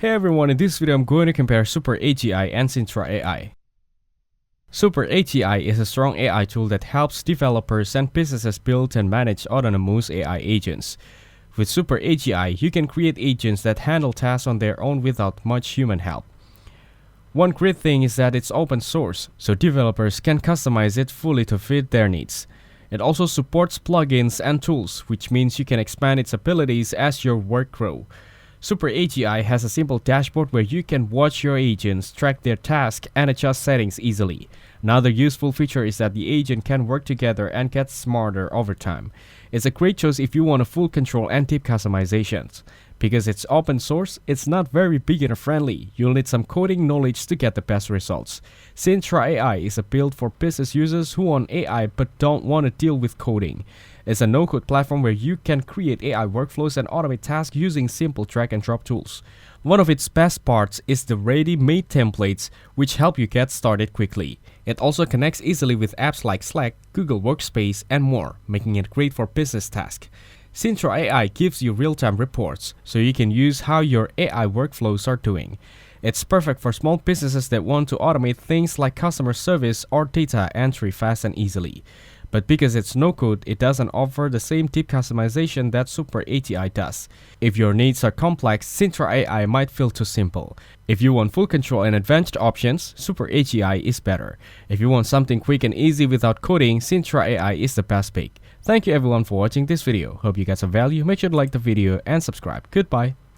Hey everyone, in this video I'm going to compare SuperAGI and Sintra AI. SuperAGI is a strong AI tool that helps developers and businesses build and manage autonomous AI agents. With SuperAGI, you can create agents that handle tasks on their own without much human help. One great thing is that it's open source, so developers can customize it fully to fit their needs. It also supports plugins and tools, which means you can expand its abilities as your work grows. SuperAGI has a simple dashboard where you can watch your agents, track their tasks, and adjust settings easily. Another useful feature is that the agent can work together and get smarter over time. It's a great choice if you want a full control and deep customizations. Because it's open source, it's not very beginner friendly. You'll need some coding knowledge to get the best results. Sintra AI is a build for business users who want AI but don't want to deal with coding. It's a no-code platform where you can create AI workflows and automate tasks using simple drag and drop tools. One of its best parts is the ready-made templates, which help you get started quickly. It also connects easily with apps like Slack, Google Workspace, and more, making it great for business tasks. Sintra AI gives you real-time reports, so you can use how your AI workflows are doing. It's perfect for small businesses that want to automate things like customer service or data entry fast and easily. But because it's no-code, it doesn't offer the same deep customization that SuperAGI does. If your needs are complex, Sintra AI might feel too simple. If you want full control and advanced options, SuperAGI is better. If you want something quick and easy without coding, Sintra AI is the best pick. Thank you everyone for watching this video. Hope you got some value. Make sure to like the video and subscribe. Goodbye.